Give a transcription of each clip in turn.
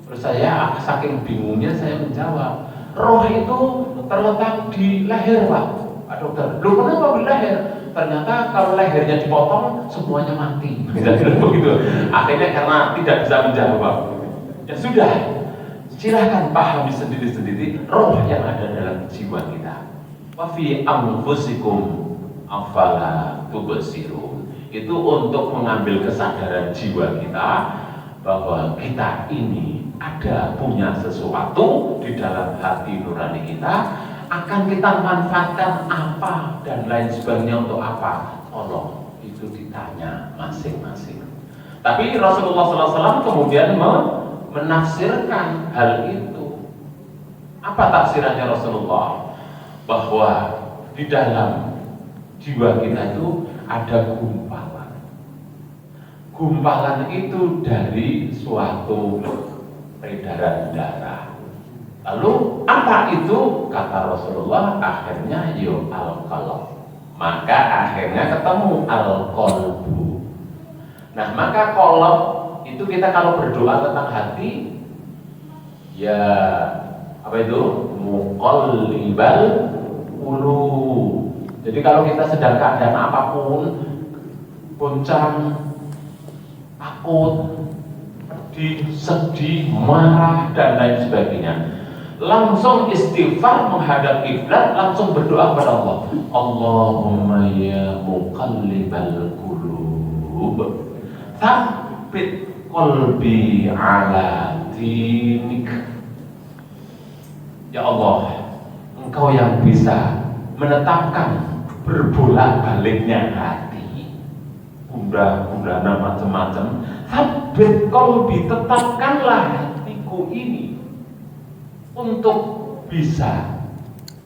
Terus saya saking bingungnya saya menjawab, roh itu terletak di leher Pak dokter. Loh kenapa di leher? Ternyata kalau lehernya dipotong semuanya mati. Begitu. Akhirnya karena tidak bisa menjawab, ya sudah, silahkan pahami sendiri-sendiri roh yang ada dalam jiwa kita. Wa fi anfusikum afala tubsirun. Itu untuk mengambil kesadaran jiwa kita bahwa kita ini ada punya sesuatu di dalam hati nurani kita, akan kita manfaatkan apa dan lain sebagainya untuk apa? Tolong itu ditanya masing-masing. Tapi Rasulullah SAW kemudian menafsirkan hal itu. Apa tafsirannya Rasulullah? Bahwa di dalam jiwa kita itu ada gumpalan. Gumpalan itu dari suatu peredaran darah. Lalu apa itu? Kata Rasulullah, akhirnya al-qalb. Maka akhirnya ketemu al-qalbu. Nah, maka qalb itu kita kalau berdoa tentang hati, ya apa itu? Muqallibal qulub. Jadi kalau kita sedang keadaan apapun, goncang, takut, sedih, marah dan lain sebagainya, langsung istighfar menghadap kiblat, langsung berdoa kepada Allah. Allahumma ya muqallibal qulub, tsabbit qalbi ala dinik. Ya Allah, Engkau yang bisa menetapkan berbolak-baliknya hati, gundah-gundah macam-macam. Tsabbit qalbi, tetapkanlah hatiku ini untuk bisa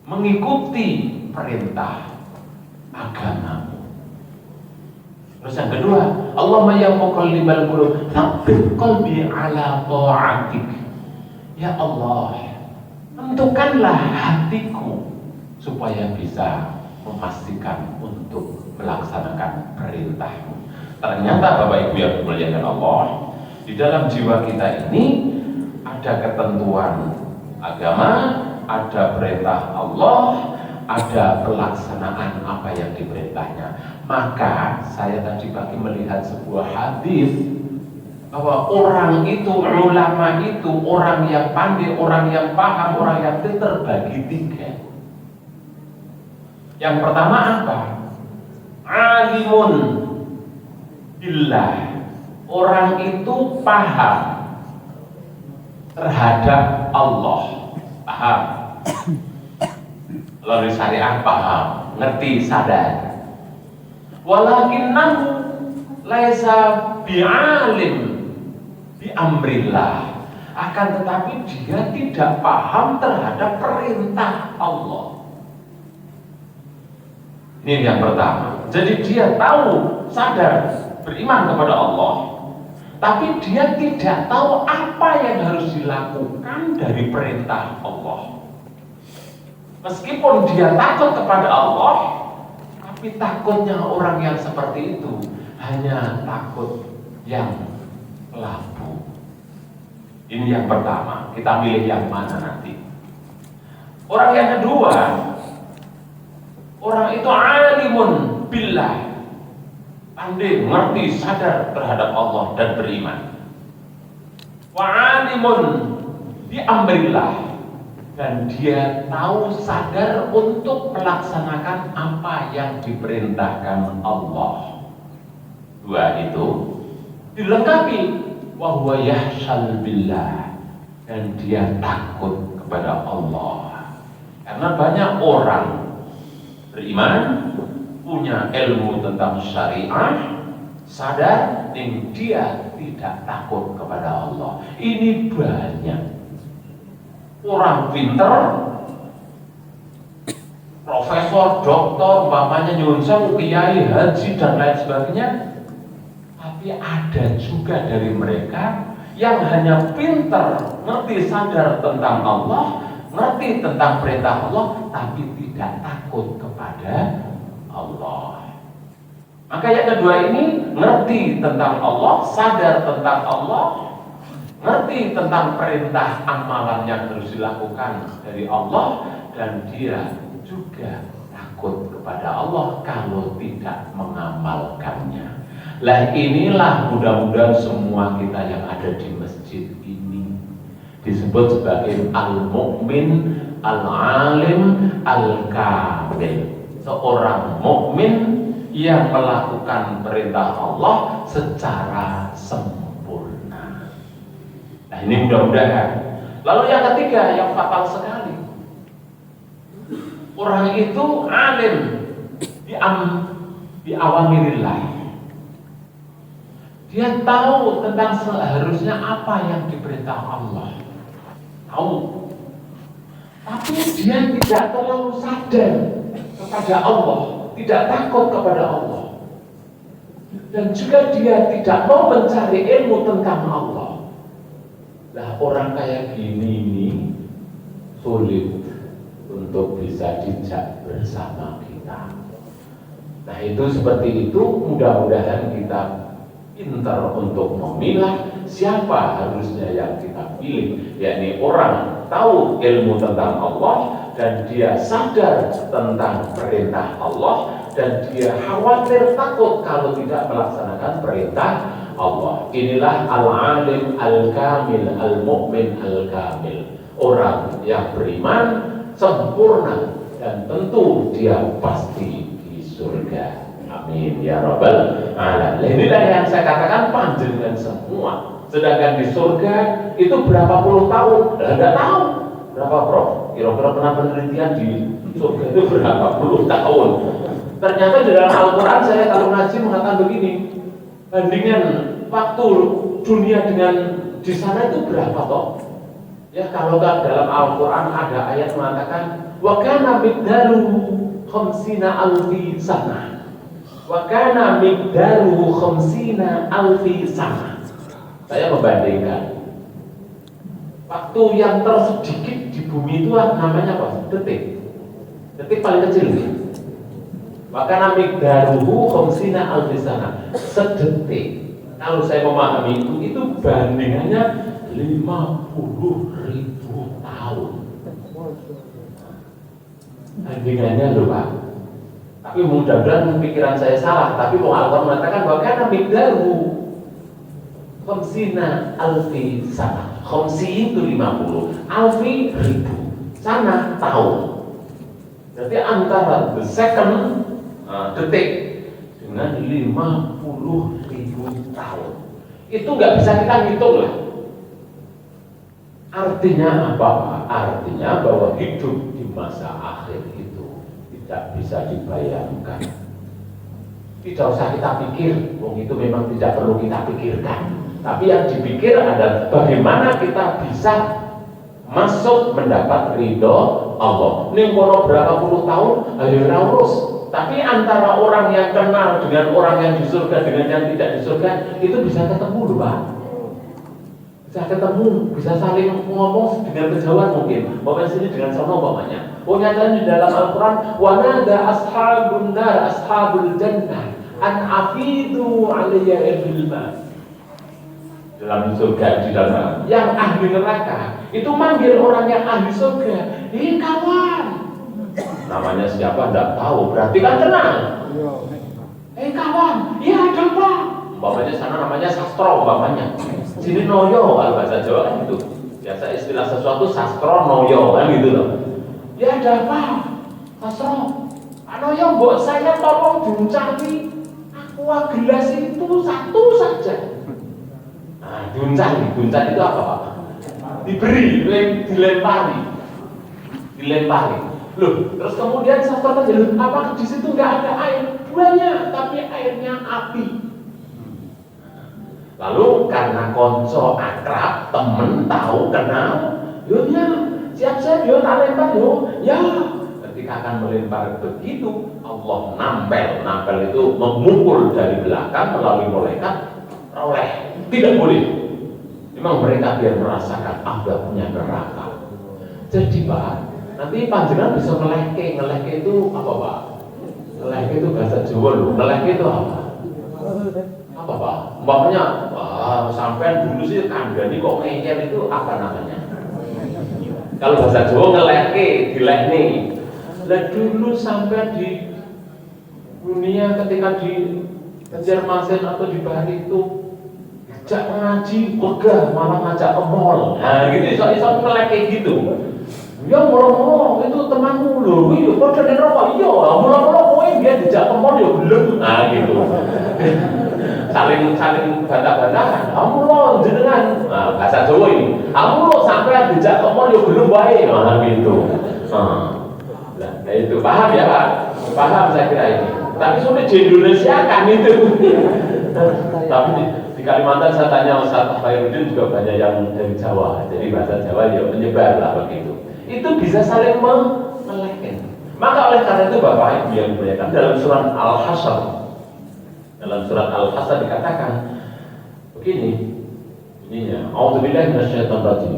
mengikuti perintah agamamu. Terus yang kedua, Allahumma ya muqallibal qulub, tsabbit qalbi ala ta'atik. Ya Allah, tentukanlah hatiku supaya bisa memastikan untuk melaksanakan perintahmu. Ternyata Bapak Ibu yang dimuliakan Allah, di dalam jiwa kita ini ada ketentuan agama, ada perintah Allah, ada pelaksanaan apa yang diperintahnya. Maka saya tadi pagi melihat sebuah hadis bahwa orang itu, ulama itu, orang yang pandai, orang yang paham, orang yang terbagi tiga. Yang pertama apa? Alimun billah. Orang itu paham terhadap Allah, paham. Lalu syariat paham, ngerti, sadar. Walakinnahu laisa bi'alim bi amrillah, akan tetapi dia tidak paham terhadap perintah Allah. Ini yang pertama. Jadi dia tahu, sadar, beriman kepada Allah, tapi dia tidak tahu apa yang harus dilakukan dari perintah Allah. Meskipun dia takut kepada Allah, tapi takutnya orang yang seperti itu hanya takut yang labu. Ini yang pertama. Kita milih yang mana nanti. Orang yang kedua, orang itu alimun billah, pandai, mengerti, sadar terhadap Allah dan beriman. Wa alimun bi amrillah, dan dia tahu, sadar untuk melaksanakan apa yang diperintahkan Allah. Dua itu dilengkapi wa huwa yahshal billah, dan dia takut kepada Allah. Karena banyak orang beriman, punya ilmu tentang syariah, sadar, dan dia tidak takut kepada Allah. Ini banyak orang pinter, profesor, doktor, umpamanya nyuwun sewu, kiai, haji dan lain sebagainya. Tapi ada juga dari mereka yang hanya pinter, ngerti, sadar tentang Allah, ngerti tentang perintah Allah, tapi tidak takut kepada Allah. Maka yang kedua ini, ngerti tentang Allah, sadar tentang Allah, ngerti tentang perintah amalan yang harus dilakukan dari Allah, dan dia juga takut kepada Allah kalau tidak mengamalkannya. Lah inilah mudah-mudahan semua kita yang ada di masjid ini disebut sebagai al-mu'min al-alim al-kamil, seorang mukmin yang melakukan perintah Allah secara sempurna. Nah ini mudah-mudahan. Lalu yang ketiga yang fatal sekali, orang itu alim di awamirillah. Dia tahu tentang seharusnya apa yang diperintah Allah, tahu. Tapi dia tidak terlalu sadar kepada Allah, tidak takut kepada Allah, dan juga dia tidak mau mencari ilmu tentang Allah. Nah orang kayak gini ini sulit untuk bisa dijak bersama kita. Nah itu seperti itu, mudah-mudahan kita pintar untuk memilah siapa harusnya yang kita pilih, yakni orang tahu ilmu tentang Allah dan dia sadar tentang perintah Allah dan dia khawatir takut kalau tidak melaksanakan perintah Allah. Inilah al-alim al-kamil, al-mu'min al-kamil, orang yang beriman sempurna dan tentu dia pasti di surga. Amin ya rabbal alamin. Inilah yang saya katakan panjenengan semua. Sedangkan di surga itu berapa puluh tahun? Tidak tahu. Berapa Prof? Kira-kira pernah penelitian di surga itu berapa puluh tahun? Ternyata di dalam Al-Quran saya kalau ngaji mengatakan begini, bandingan waktu dunia dengan di sana itu berapa toh? Ya kalau dalam Al-Quran ada ayat mengatakan wa kana miqdaru khamsina alfi sana. Wa kana miqdaru khamsina alfi sana. Saya membandingkan waktu yang tersedikit di bumi itu namanya apa? Detik. Detik paling kecil nih. Wa kana miqdaruhu khamsina alfi sana. Sedetik. Kalau saya memahami itu bandingannya 50.000 tahun. Bandingannya loh Pak. Tapi mudah-mudahan pikiran saya salah. Tapi Al-Quran mengatakan bahwa karena miqdaru khamsina alfi sana. Khamsi itu 50, alfi ribu, sana tahun. Berarti antara the second detik dengan 50.000 tahun. Itu nggak bisa kita hitung lah. Artinya apa? Artinya bahwa hidup di masa akhir itu tidak bisa dibayangkan. Tidak usah kita pikir, itu memang tidak perlu kita pikirkan. Tapi yang dipikir adalah bagaimana kita bisa masuk mendapat ridho Allah. Ini kalau berapa puluh tahun, ayo urus. Tapi antara orang yang kenal dengan orang yang di surga dengan yang tidak di surga itu bisa ketemu loh Pak. Bisa ketemu, bisa saling ngomong dengan kejauhan mungkin. Bapak sini dengan sono umpamanya. Nyatanya di dalam Al-Quran, wa nada ashabun nar ashabul jannah an afidu alayya ilma. Dalam surga di dalam yang ahli neraka itu manggil orang yang ahli surga, kawan. Namanya siapa tidak tahu, berarti kan kenal. Kawan, iya ada apa? Umpamanya sana namanya sastro umpamanya. Sini noyo, kalau bahasa Jawa kan gitu. Biasa istilah sesuatu sastro noyo kan gitu loh. Ya ada apa? Sastro, noyo buat saya tolong diuncari aqua gelas itu satu saja. Nah, diuncari itu apa Pak? Diberi, dilempari. Loh, terus kemudian sastro tanya, apa di situ nggak ada air? Banyak, tapi airnya api. Lalu karena konco akrab, temen tahu kenal, ya siap-siap yo tak lempar yo. Ya, ketika akan melempar begitu, Allah nampel itu memukul dari belakang melalui malaikat, oleh tidak boleh. Memang mereka biar merasakan adabnya neraka. Jadi Pak, nanti panjenengan bisa ngelehke itu apa Pak? Ngelehke itu bahasa Jawa loh. Ngelehke itu apa? Apa Pak? Umpamanya Sampai dulu sih kandani kok ngeyel itu apa namanya? Kalau bahasa Jawa ngeleke, dilekne. Lah dulu sampai di dunia ketika di Banjarmasin atau di Bali itu ngajak ngaji, wegah malah ngajak ke mall. Nah gitu, iso ngeleke gitu. Ya mula-mula itu temanmu lho, iya padha ning rokok, iya mula-mula kowe biar dijak ke mall ya belum. Nah gitu. saling bantah-bantahan. Kamu lo jenengan, nah, bahasa Jawa ini. Kamu lo sampai dijak ke mall ya belum baik, nah gitu. Nah itu paham ya Pak? Paham saya kira ini. Tapi sudah di Indonesia kan itu. Tapi di Kalimantan saya tanya Ustaz Khairuddin juga banyak yang dari Jawa. Jadi bahasa Jawa ya menyebar lah begitu. Itu bisa saling meleken. Maka oleh karena itu Bapak Ibu yang dimuliakan, dalam surat Al-Hasyr, dikatakan begini, ininya, A'udzubillahi minasyaitonir rajim.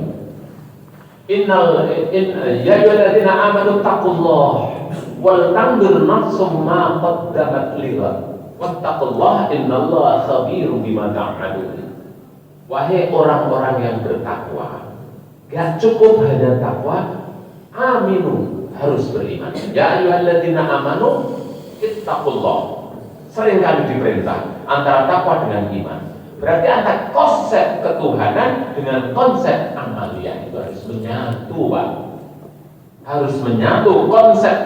Ya ayyuhalladzina amanu taqullaha wal tanzur nafsum ma qaddamat lighad wattaqullaha innallaha khabirum bima ta'malun. Wahai orang-orang yang bertakwa, gak cukup hanya takwa, aminu, harus beriman. Ya ayyuhalladzina amanu ittaqullah. Sering kali diperintah antara takwa dengan iman. Berarti antara konsep ketuhanan dengan konsep amalia itu harus menyatu, Pak. Harus menyatu konsep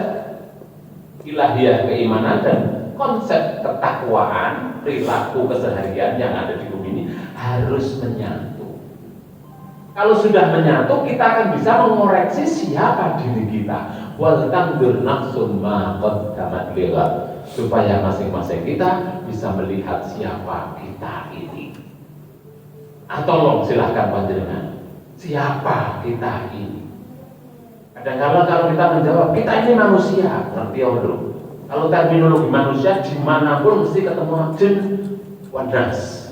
ilahiyah keimanan dan konsep ketakwaan, perilaku keseharian yang ada di bumi ini harus menyatu. Kalau sudah menyatu, kita akan bisa mengoreksi siapa diri kita. Wal tanzur nafsum ma qaddamat lighad, supaya masing-masing kita bisa melihat siapa kita ini. Atau silahkan panjenengan, siapa kita ini? Kadang-kadang kalau kita menjawab kita ini manusia, ngerti ya bro? Kalau terminologi manusia dimanapun mesti ketemu jin wadas.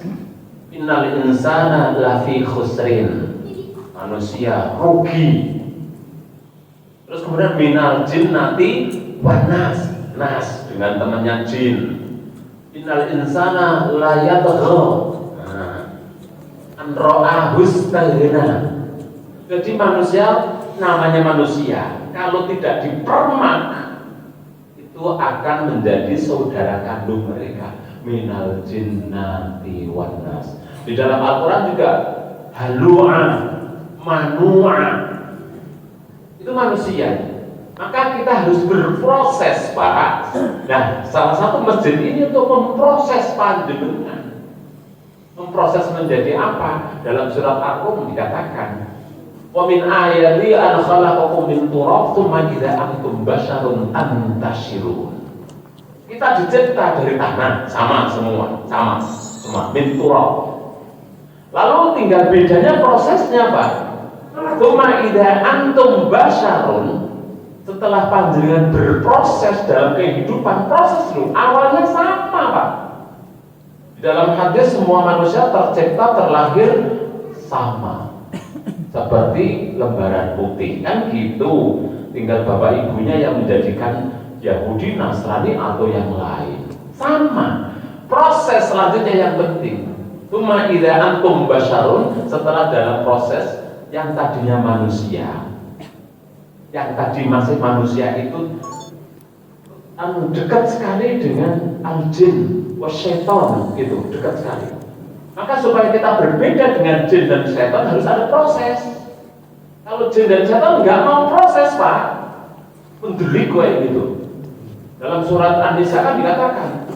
Innal insana lafi khusrin, manusia rugi. Terus kemudian minal jinnati wanas, nas dengan temannya jin. Innal insana la yatgha an ra'ahus taghna. Jadi manusia namanya manusia, kalau tidak dipermak itu akan menjadi saudara kandung mereka. Minal jinnati wanas. Di dalam Al-Quran juga halu'a, manu'a, itu manusia. Maka kita harus berproses, Pak. Nah, salah satu masjid ini untuk memproses panjenengan. Memproses menjadi apa? Dalam surat Ar-Rum dikatakan, wa min ayati an khalaqakum min turab tsumma idza antum basyarun antashirun. Kita dicipta dari tanah, sama min turab. Lalu tinggal bedanya prosesnya, Pak. Tsumma idza antum basyarun, setelah panjenengan berproses dalam kehidupan, proses lu awalnya sama, Pak. Dalam hadis semua manusia tercipta terlahir sama, seperti lembaran putih kan gitu. Tinggal bapak ibunya yang menjadikan Yahudi, Nasrani atau yang lain. Sama. Proses selanjutnya yang penting. Tsumma idza antum basyarun, setelah dalam proses yang tadinya manusia, yang tadi masih manusia itu dekat sekali dengan al-jin wasyaitan, gitu, dekat sekali. Maka supaya kita berbeda dengan jin dan setan harus ada proses. Kalau jin dan setan nggak mau proses, Pak, mendelik kayak gitu. Dalam surat An-Nisa kan dikatakan,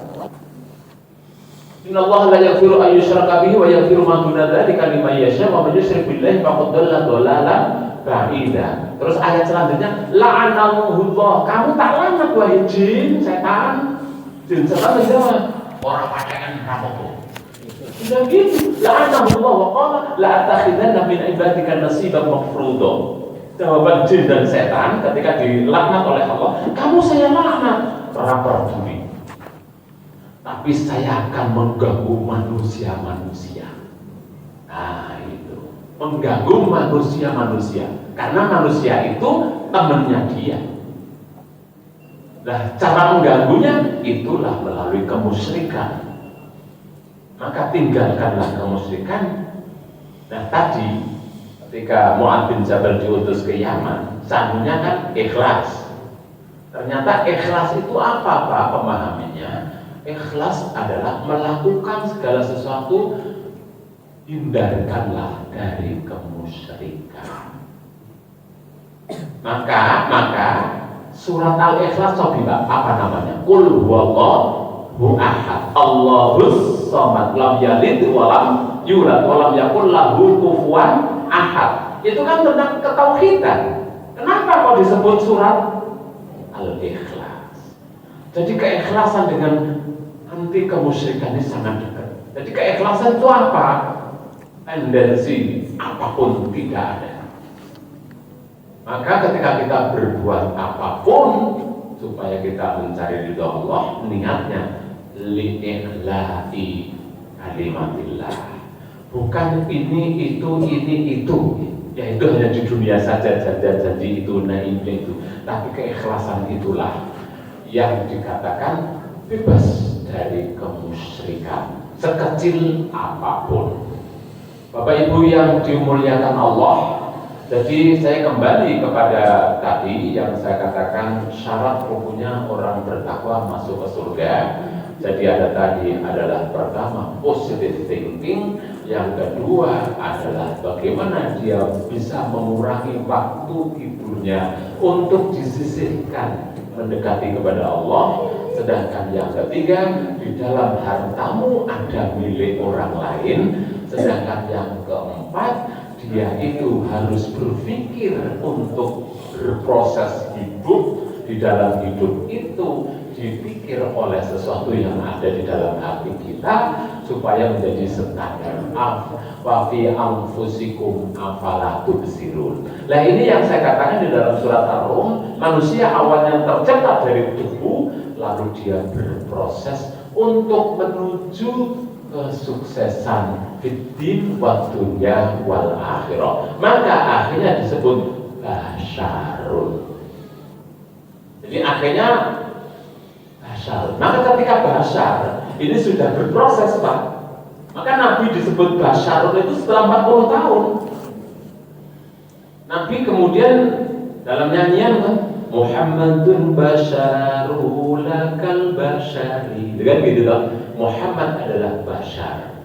Innallaha la yaghfiru an yushraka bihi wa yaghfiru ma duna dzalika liman yasha wa man yusyrik billahi faqad dhalla dhalalan ba'ida. Terus ayat selanjutnya, la'anallahu, kamu tak laknat wahai jin, setan. Jin setan menjawab, orang pacaran rampok. Sudah gitu, la'anallahu wa qala la'atakhidanna min ibadika nasiban mafruḍa. Jawaban jin dan setan ketika dilaknat oleh Allah, kamu saya laknat, orang peduli. Tapi saya akan mengganggu manusia-manusia. Nah itu, mengganggu manusia-manusia, karena manusia itu temannya dia. Nah, cara mengganggunya itulah melalui kemusyrikan. maka tinggalkanlah kemusyrikan. Nah tadi ketika Mu'adz bin Jabal diutus ke Yaman, sandunya kan ikhlas. Ternyata ikhlas itu apa Pak pemahamannya? Ikhlas adalah melakukan segala sesuatu, hindarkanlah dari kemusyrikan. Maka surat Al-Ikhlas coba apa namanya? Qul huwallahu ahad, Allahus samad, lam yalid wa lam yulad wa lam yakul lahu kufuwan ahad. Itu kan tentang ketauhidan. Kenapa kok disebut surat Al-Ikhlas? Jadi keikhlasan dengan anti kemusyrikan ini sangat dekat. Jadi keikhlasan itu apa? Tendensi apapun tidak ada. Maka ketika kita berbuat apapun supaya kita mencari ridha Allah, niatnya li'ihla'i kalimatillah. Bukan ini itu. Ya itu hanya di dunia saja janji itu, naim itu. Tapi keikhlasan itulah yang dikatakan bebas dari kemusyrikan sekecil apapun. Bapak Ibu yang dimuliakan Allah, jadi saya kembali kepada tadi yang saya katakan syarat rukunnya orang bertakwa masuk ke surga. Jadi ada tadi adalah pertama positive thinking, yang kedua adalah bagaimana dia bisa mengurangi waktu tidurnya untuk disisihkan mendekati kepada Allah. Sedangkan yang ketiga, di dalam hartamu ada milik orang lain. Sedangkan yang keempat, dia itu harus berpikir untuk berproses hidup. Di dalam hidup itu dipikir oleh sesuatu yang ada di dalam hati kita supaya menjadi standar. Wa fi anfusikum afala tubsirun. Nah ini yang saya katakan di dalam surat Ar-Rum, manusia awalnya tercipta dari debu, lalu dia berproses untuk menuju kesuksesan fiddin wa dunya wal akhirah. Maka akhirnya disebut basyarun. Jadi akhirnya basyar. Maka ketika basyar ini sudah berproses Pak. Maka Nabi disebut basyarun itu setelah 40 tahun. Nabi kemudian dalam nyanyian kan, Muhammadun basyarul lakal basyari. Dengan gitu kan, Muhammad adalah basyar.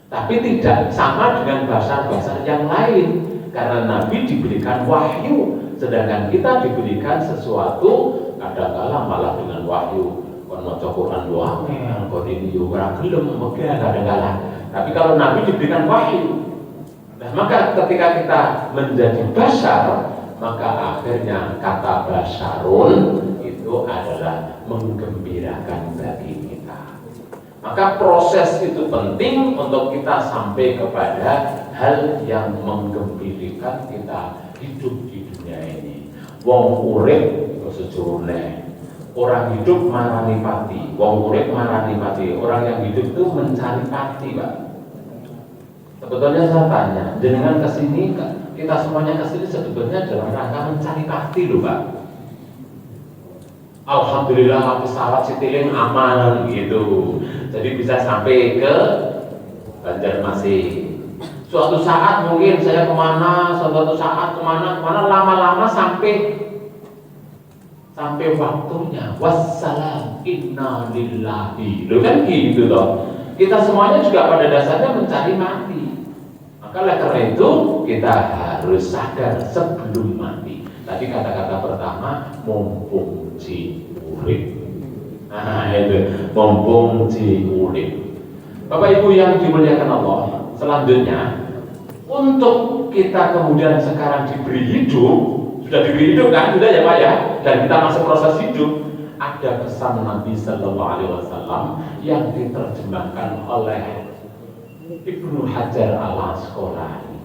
Tapi tidak sama dengan basyar-basyar yang lain. Karena Nabi diberikan wahyu. Sedangkan kita diberikan sesuatu kadang-kala malah dengan wahyu kon maca Quran doang kon ini yo ora gelem kadang-kala. Tapi kalau Nabi diberikan wahyu. Nah, maka ketika kita menjadi basyar, maka akhirnya kata basyarun itu adalah menggembirakan bagi kita. Maka proses itu penting untuk kita sampai kepada hal yang menggembirakan kita hidup di dunia ini. Wong urip iku sejurone. Orang hidup marani pati. Wong urip marani pati. Orang yang hidup itu mencari pati, Pak. Sebetulnya saya tanya, jenengan kesini, kita semuanya kesini sebetulnya dalam rangka mencari pati loh, Pak. Alhamdulillah pesawat Citylink aman gitu. Jadi bisa sampai ke Banjarmasin. Suatu saat mungkin saya kemana, suatu saat kemana, lama-lama sampai waktunya. Wassalam, inna lillahi. Loh kan gitu loh. Kita semuanya juga pada dasarnya mencari mati. Maka oleh karena itu kita harus sadar sebelum mati. Tadi kata-kata pertama, mumpung ji urip. Nah itu, mumpung ji urip. Bapak Ibu yang dimuliakan Allah, selanjutnya untuk kita kemudian sekarang diberi hidup, sudah diberi hidup kan, sudah ya Pak ya, dan kita masuk proses hidup. Ada pesan Nabi Sallallahu Alaihi Wasallam yang diterjemahkan oleh Ibnu Hajar Al-Asqalani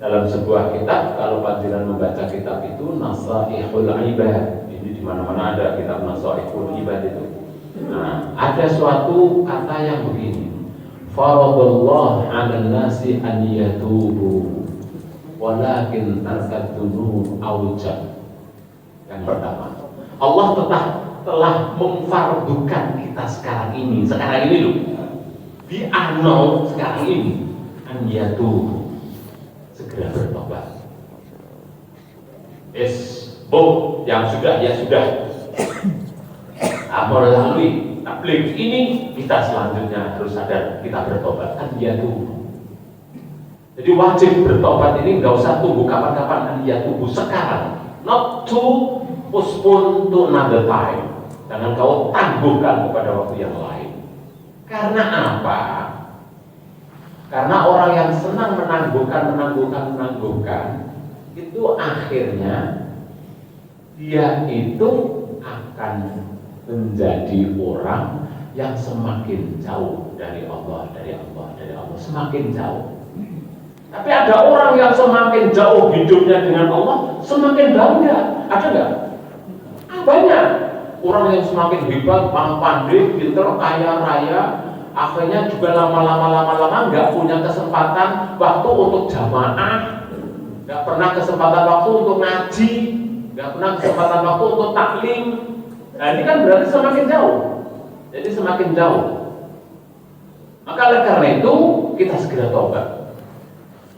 dalam sebuah kitab. Kalau panjenengan membaca kitab itu Nasaihul Ibad, ini di mana-mana ada kitab Nasaihul Ibad itu. Nah, ada suatu kata yang begini. Faradallah 'alan nasi an yatubu walakin tarkat dzunub aujab. Yang pertama, Allah telah memfardukan kita sekarang ini loh. Bi'ano sekarang ini Anyatu segera bertobat. Yang sudah ya sudah. Melalui tabligh ini kita selanjutnya harus sadar kita bertobat. Anyatu. Jadi wajib bertobat ini nggak usah tunggu kapan-kapan, ya tunggu sekarang. Not to postpone to another time. Jangan kau tangguhkan kepada waktu yang lain. Karena apa? Karena orang yang senang menangguhkan, itu akhirnya dia itu akan menjadi orang yang semakin jauh dari Allah, semakin jauh. Tapi ada orang yang semakin jauh hidupnya dengan Allah, semakin bangga. Ada nggak? Banyak. Orang yang semakin hebat, pandai, pinter, kaya raya, akhirnya juga lama-lama nggak punya kesempatan waktu untuk jamaah, nggak pernah kesempatan waktu untuk ngaji, nggak pernah kesempatan waktu untuk taklim. Nah ini kan berarti semakin jauh. Jadi semakin jauh. Maka oleh karena itu kita segera tobat.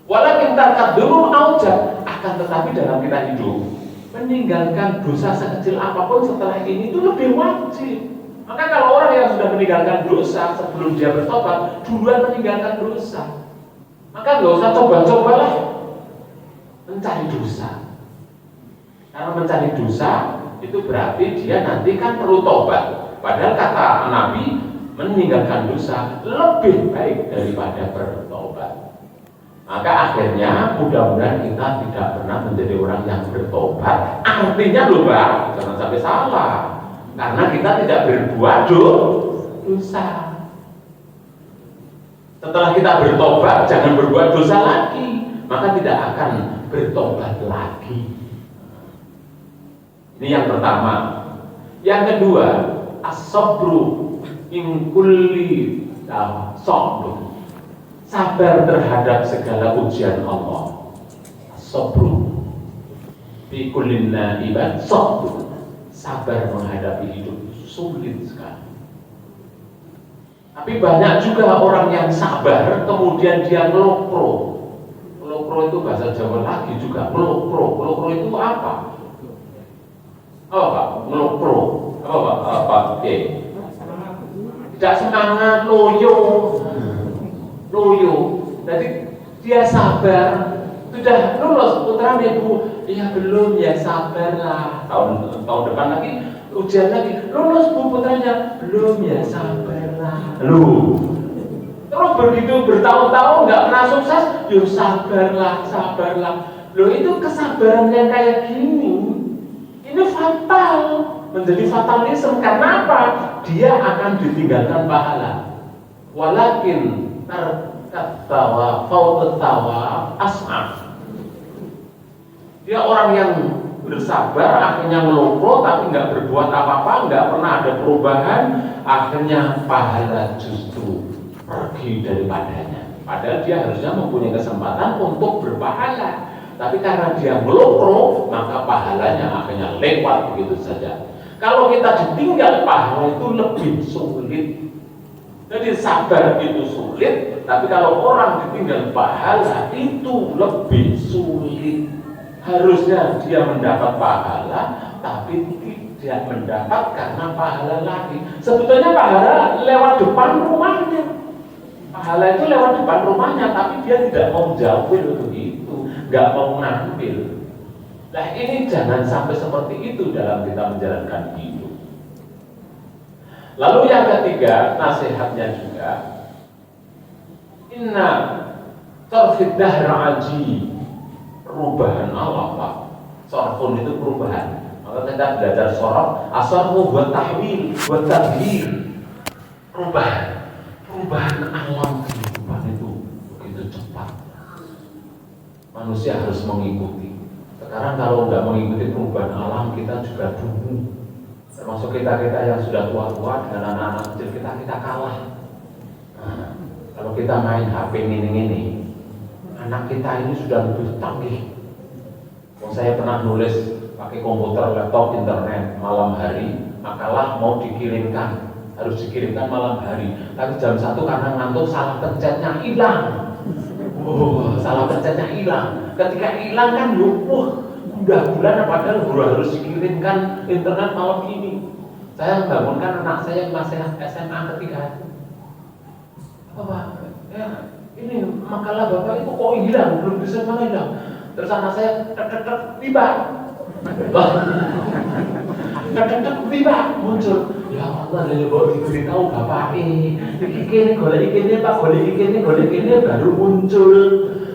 Walakin takadurul aujab, akan tetapi dalam kita hidup meninggalkan dosa sekecil apapun setelah ini itu lebih wajib. Maka kalau orang yang sudah meninggalkan dosa sebelum dia bertobat, duluan meninggalkan dosa, maka nggak usah coba-cobalah mencari dosa. Karena mencari dosa itu berarti dia nanti kan perlu tobat. Padahal kata Nabi, meninggalkan dosa lebih baik daripada bertobat. Maka akhirnya mudah-mudahan kita tidak pernah menjadi orang yang bertobat. Artinya loh Pak, jangan sampai salah. Karena kita tidak berbuat dosa. Setelah kita bertobat, jangan berbuat dosa lagi, maka tidak akan bertobat lagi. Ini yang pertama. Yang kedua, as-sabru min kulli sabr. Sabar terhadap segala ujian Allah. Sabru fi kullin naibat sabr. Sabar menghadapi hidup sulit sekali. Tapi banyak juga orang yang sabar kemudian dia melokro. Melokro itu bahasa Jawa lagi juga. Melokro itu apa? Apa Pak? Melokro. Apa Pak? Oke. Tidak semangat, loyo. Jadi dia sabar. Sudah lulus putranya Bu, ya belum, ya sabarlah. Tahun depan lagi ujian lagi, lulus Bu putranya, belum, ya sabarlah. Terus begitu bertahun-tahun nggak pernah sukses, yo sabarlah. Itu kesabaran yang kayak gini, ini fatal, menjadi fatalisme. Karena apa? Dia akan ditinggalkan pahala. Walakin tertawa, as'af. Dia orang yang bersabar, akhirnya melukro, tapi nggak berbuat apa-apa, nggak pernah ada perubahan, akhirnya pahala justru pergi daripadanya. Padahal dia harusnya mempunyai kesempatan untuk berpahala, tapi karena dia melukro, maka pahalanya akhirnya lewat begitu saja. Kalau kita ditinggal pahala itu lebih sulit. Jadi sabar itu sulit, tapi kalau orang ditinggal pahala itu lebih sulit. Harusnya dia mendapat pahala, tapi tidak mendapat karena pahala lagi. Sebetulnya pahala lewat depan rumahnya. Pahala itu lewat depan rumahnya, tapi dia tidak mau jauh begitu, nggak mau ngambil. Nah ini jangan sampai seperti itu dalam kita menjalankan hidup. Lalu yang ketiga, nasihatnya juga, inna tarfid dahr aji, perubahan Allah Pak. Sorfun itu perubahan. Maka kita belajar sorf, asarmu buat tahwil, buat tabhir. Perubahan alam kehidupan itu begitu cepat. Manusia harus mengikuti. Sekarang kalau nggak mengikuti perubahan alam, kita juga dungu. Termasuk kita yang sudah tua-tua dengan anak-anak kecil kita kalah. Nah, kalau kita main HP ini, anak kita ini sudah lebih canggih. Saya pernah nulis pakai komputer, laptop, internet malam hari, makalah mau dikirimkan harus dikirimkan malam hari. Tapi jam 1 karena ngantuk salah pencetnya hilang. Salah pencetnya hilang. Ketika hilang kan udah bulan padahal harus dikirimkan internet malam ini. Saya bangunkan anak saya yang masih SMA ketiga. Bapak, ya, ini makalah Bapak itu kok hilang, belum bisa mana hilang. Terus anak saya tiba. Tiba muncul. Ya Allah, dari bawa diberitahu Bapak ini golek ini Pak, golek ini baru muncul.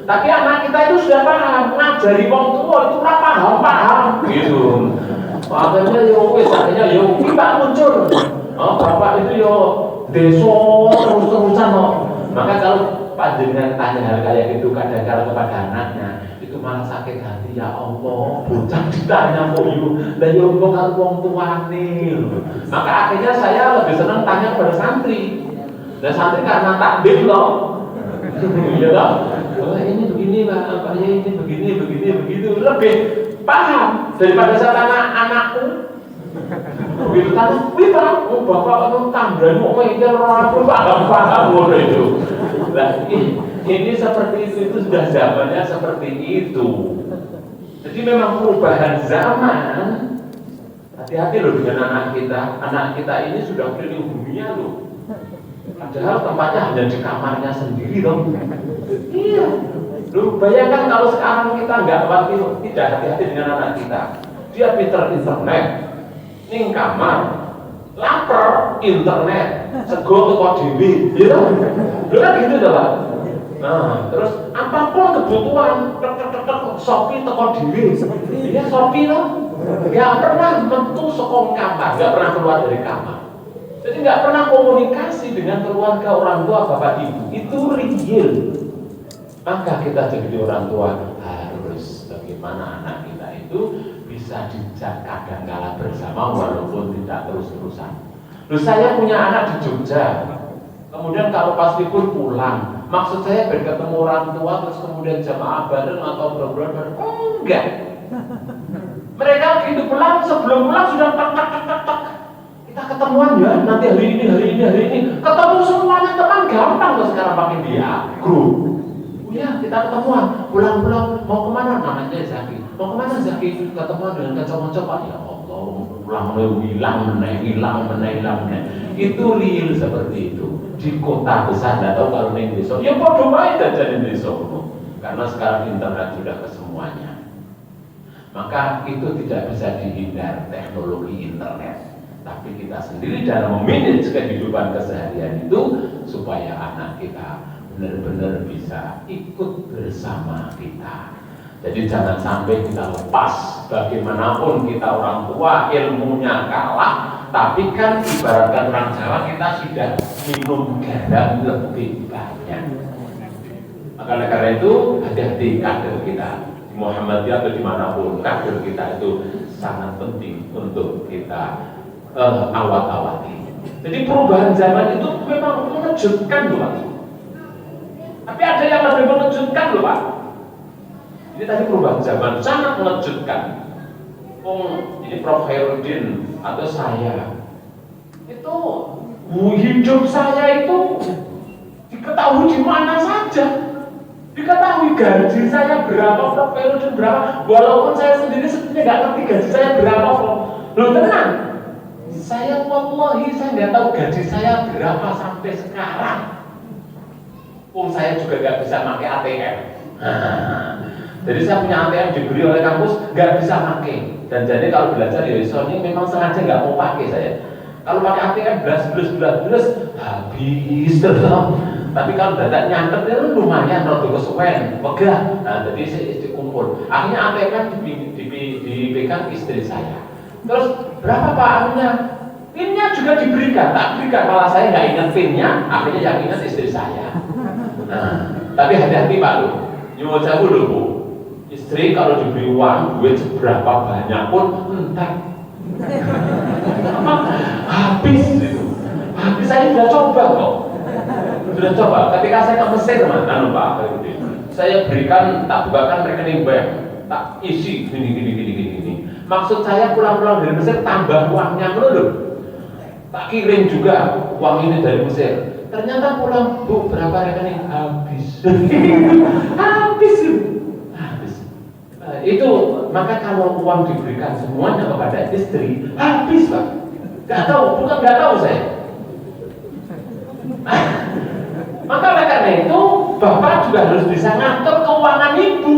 Tapi anak kita itu sudah paham, ngajari wong tua itu paham gitu. Akhirnya akhirnya Pak muncul. Bapak itu deso terus-terusan Maka kalau panjenengan tanya hal kayak gitu kadang-kadang kepada anaknya, itu malah sakit hati. Ya Allah, bocah ditanya kok lah kok karo wong tuane. Maka akhirnya saya lebih senang tanya kepada santri. Dan santri karena takdir loh. Ya toh? Oh, ini begini Pak, ya ini begini begitu. Lebih paham daripada saya tanya anakku. Begitu tanya, wih Pak, Bapak itu tambahan mau mikir orang aku paham itu. Nah, ini seperti itu sudah zamannya seperti itu. Jadi memang perubahan zaman. Hati-hati loh dengan anak kita ini sudah keliling dunia loh. Padahal tempatnya hanya di kamarnya sendiri loh. Iya. Loh, bayangkan kalau sekarang kita tidak hati-hati dengan anak kita. Dia pinter internet, ning kamar, lapar internet, sego teko dhewe, gitu. Lho kan gitu dah, Pak. Nah, terus apapun kebutuhan, Shopee teko dhewe. Iya Shopee loh. Enggak pernah metu saka kamar, enggak pernah keluar dari kamar. Jadi enggak pernah komunikasi dengan keluarga, orang tua, bapak ibu. Itu real. Maka kita jadi orang tua harus bagaimana anak kita itu bisa dijak kadang-kala bersama walaupun tidak terus-terusan. Loh, saya punya anak di Jogja. Kemudian kalau pas libur pulang, maksud saya bertemu orang tua terus kemudian jamaah bareng atau program bareng. Enggak. Mereka begitu pulang, sebelum pulang sudah tak. Kita ketemuan ya, nanti hari ini. Ketemu semuanya teman gampang loh sekarang pakai dia grup. Ya, kita ketemuan, pulang-pulang mau kemana? Namanya Zaki. Mau kemana Zaki? Ketemuan dengan kacau-kacau. Ya Allah, pulang hilang meneh. Itu real seperti itu. Di kota besar nggak tahu kalau di desa. Ya bodoh baik aja di desa. Karena sekarang internet sudah ke semuanya. Maka itu tidak bisa dihindar teknologi internet. Tapi kita sendiri dalam memanage kehidupan keseharian itu supaya anak kita benar-benar bisa ikut bersama kita. Jadi jangan sampai kita lepas. Bagaimanapun kita orang tua ilmunya kalah, tapi kan ibaratkan orang Jawa kita sudah minum garam lebih banyak. Maka karena itu hati-hati kader kita di Muhammadiyah atau dimanapun, kader kita itu sangat penting untuk kita awat-awati. Jadi perubahan zaman itu memang mengejutkan loh Pak. Tapi ada yang lebih mengejutkan loh Pak. Ini tadi perubahan zaman sangat mengejutkan. Ini Prof. Hairudin atau saya itu hidup saya itu diketahui di mana saja, diketahui gaji saya berapa, Prof. Hairudin berapa, walaupun saya sendiri sebenarnya nggak ngerti gaji saya berapa, Prof. Loh tenang, saya wallahi saya nggak tahu gaji saya berapa sampai sekarang. Saya juga nggak bisa pakai ATM. Jadi saya punya ATM diberi oleh kampus, nggak bisa pakai. Dan jadi kalau belajar di Sony memang sengaja nggak mau pakai saya. Kalau pakai ATM belas habis terus. Tapi kalau dadak nyantet itu lumayan, kalau kesuwen, megah. Nah jadi saya dikumpul. Akhirnya ATM dipegang istri saya. Terus berapa Pak akhirnya? PIN-nya juga diberikan, tak berikan, malah saya nggak ingat PIN-nya. Akhirnya yang ingat istri saya. Nah, tapi hati-hati Pak Lu, nyuwun sewu lho Bu. Istri kalau diberi uang duit seberapa banyak pun entar habis itu. Habis saya sudah coba kok. Sudah coba. Ketika saya ke Mesir Pak, saya berikan, tak bukakan rekening bank, tak isi gini. Maksud saya pulang-pulang dari Mesir tambah uangnya dulu. tak kirim juga uang ini dari Mesir. Ternyata pulang, Bu, berapa rekening? Habis. Habis. Itu maka kalau uang diberikan semuanya kepada istri, habis, Pak. Gak tahu, bukan gak tahu saya. Maka oleh karena itu bapak juga harus bisa ngatur keuangan ibu.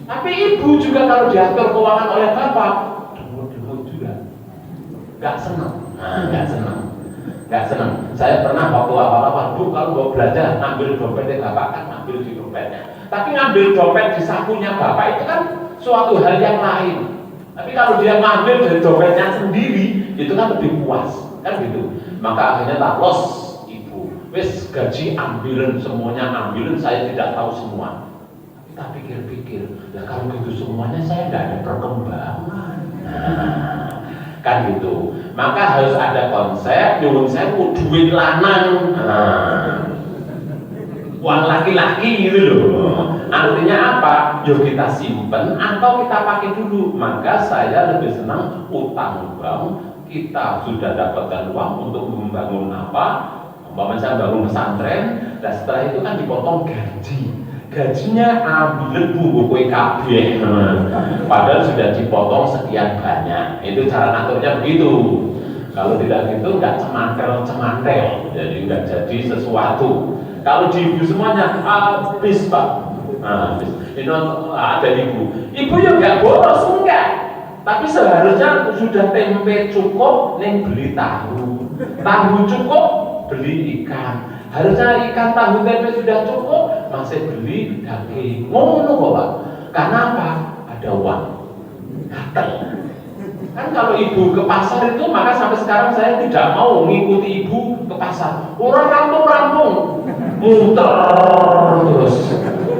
Tapi ibu juga kalau diatur keuangan oleh bapak, demut juga, nggak senang. Nggak senang. Saya pernah waktu awal-awal, Bu, kalau mau belanja ngambil dompetnya bapak, kan ngambil di dompetnya. Tapi ngambil dompet di sakunya bapak itu kan suatu hal yang lain. Tapi kalau dia ngambil dari dompetnya sendiri, itu kan lebih puas, kan gitu. Maka akhirnya tak los ibu. Wes gaji ambilin semuanya ambilin, saya tidak tahu semua. Kita pikir-pikir, ya kalau gitu semuanya saya nggak ada perkembangan. Kan gitu. Maka harus ada konsep nyuwun sewu duit lanang. Uang laki-laki gitu loh. Artinya apa? Yuk kita simpen atau kita pakai dulu. Maka saya lebih senang utang bank. Kita sudah dapatkan uang untuk membangun apa? Umpamanya saya bangun pesantren, dan setelah itu kan dipotong gaji. Gajinya ambil buku KB. Padahal sudah dipotong sekian banyak. Itu cara ngaturnya begitu. Kalau tidak gitu nggak cemantel, jadi nggak jadi sesuatu. Kalau di ibu semuanya habis, Pak. Habis. Ini ada ibu ya nggak boros, enggak. Tapi seharusnya sudah tempe cukup, neng beli tahu cukup, beli ikan. Harusnya ikan, tahu, tempe sudah cukup, masih beli daging. Ngono kok, Pak. Karena apa? Ada uang. Gatel. Kan kalau ibu ke pasar itu, maka sampai sekarang saya tidak mau mengikuti ibu ke pasar. Orang rampung, muter terus.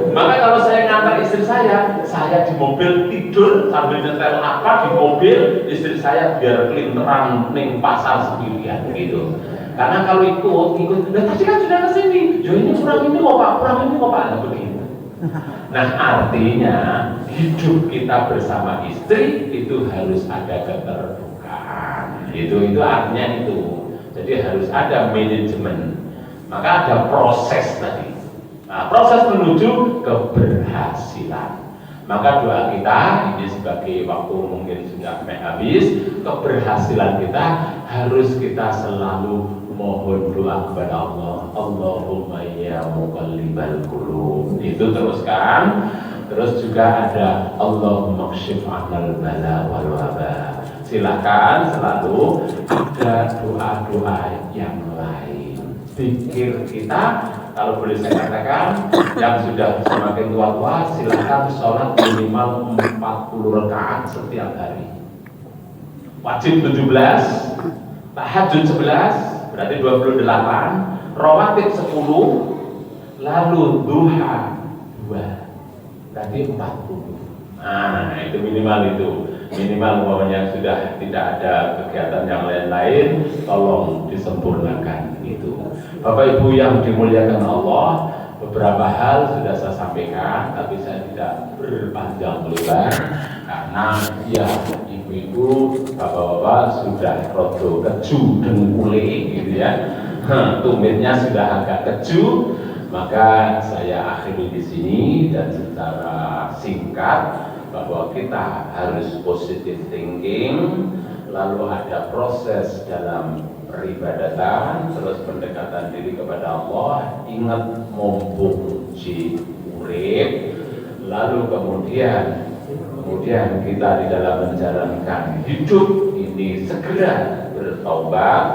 Maka kalau saya ngantar istri saya di mobil tidur sambil nyetel apa di mobil, istri saya biar kelinteran ning pasar sendirian gitu. Karena kalau ikut, tadi kan sudah kesini, ini kurang ini kok Pak, nah begitu. Nah artinya hidup kita bersama istri itu harus ada keterbukaan. Itu artinya itu. Jadi harus ada manajemen. Maka ada proses tadi. Nah, proses menuju keberhasilan. Maka doa kita ini sebagai waktu mungkin sudah habis, keberhasilan kita harus kita selalu mohon doa kepada Allah. Allahumma ya muqallibal qulub. Itu teruskan. Terus juga ada Allahumma kshif 'anil bala wal waba. Silakan selalu ada doa-doa yang lain. Pikir kita, kalau boleh saya katakan, yang sudah semakin tua-tua, silakan sholat minimal 40 rakaat setiap hari. Wajib 17, tahajud 11, berarti 28, rawatib 10, lalu duha 2, berarti 40. Nah, itu minimal umpamanya sudah tidak ada kegiatan yang lain-lain, tolong disempurnakan itu. Bapak Ibu yang dimuliakan Allah, beberapa hal sudah saya sampaikan, tapi saya tidak berpanjang lebar karena ya ibu-ibu, bapak-bapak sudah rodo keju dengkule gitu ya, tumitnya sudah agak keju. Maka saya akhiri di sini dan secara singkat bahwa kita harus positive thinking, lalu ada proses dalam peribadatan, terus pendekatan diri kepada Allah, ingat mumpung ji urip, lalu kemudian kita di dalam menjalankan hidup ini segera bertaubat,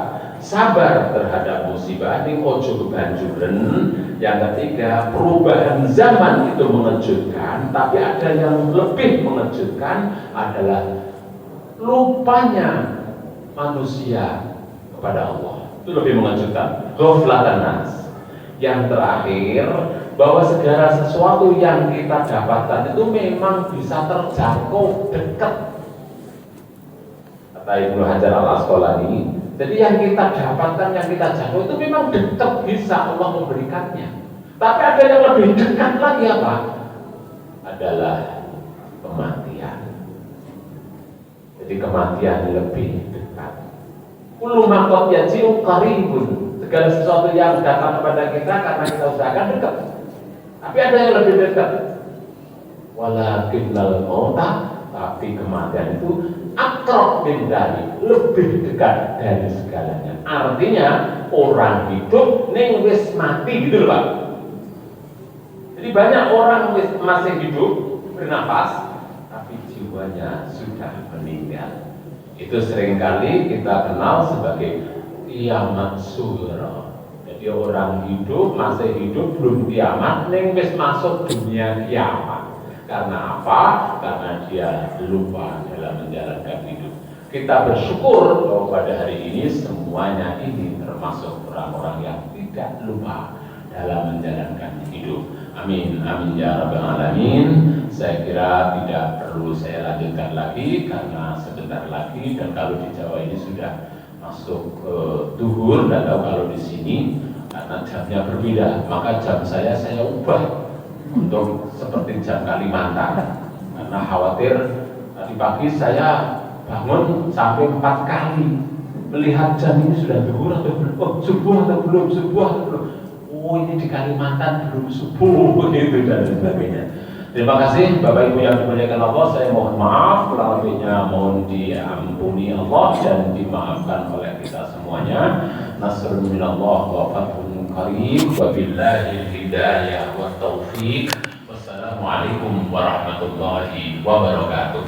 sabar terhadap musibah ini ojo kebanjuran. Yang ketiga, perubahan zaman itu mengejutkan, tapi ada yang lebih mengejutkan adalah lupanya manusia kepada Allah. Itu lebih mengejutkan. Ghaflatan nas. Yang terakhir, bahwa segala sesuatu yang kita dapatkan itu memang bisa terjangkau dekat. Kata Ibnu Hajar Al-Asqalani, jadi yang kita dapatkan, yang kita jangkau itu memang dekat, bisa Allah memberikannya. Tapi ada yang lebih dekat lagi apa? Adalah kematian. Jadi kematian lebih dekat. Kullu ma qad yaji'u qaribun. Segala sesuatu yang datang kepada kita karena kita usahakan dekat. Tapi ada yang lebih dekat. Walakinnal mauta, tapi kematian itu aqrab min dzalik, lebih dekat dari segalanya. Artinya orang hidup ning wis mati gitu loh Pak. Jadi banyak orang masih hidup bernafas tapi jiwanya sudah meninggal. Itu seringkali kita kenal sebagai kiamat sughra. Jadi orang hidup masih hidup belum kiamat ning wis masuk dunia kiamat. Karena apa? Karena dia lupa dalam menjalankan hidup. Kita bersyukur bahwa pada hari ini semuanya ini termasuk orang-orang yang tidak lupa dalam menjalankan hidup. Amin, amin ya rabbal alamin. Saya kira tidak perlu saya lanjutkan lagi karena sebentar lagi, dan kalau di Jawa ini sudah masuk ke duhur, dan kalau di sini karena jamnya berbeda, maka jam saya ubah untuk seperti jam Kalimantan, karena khawatir tadi pagi saya bangun sampai 4 kali melihat jam ini sudah duhur atau belum, oh, subuh atau belum, oh ini di Kalimantan belum subuh, gitu dan sebagainya. Terima kasih Bapak Ibu yang dimuliakan Allah. Saya mohon maaf, kurang lebihnya mohon diampuni Allah dan dimaafkan oleh kita semuanya. Nasrun minallah wa fathun qarib wa billahi hidayah wa taufiq. Wassalamualaikum warahmatullahi wabarakatuh.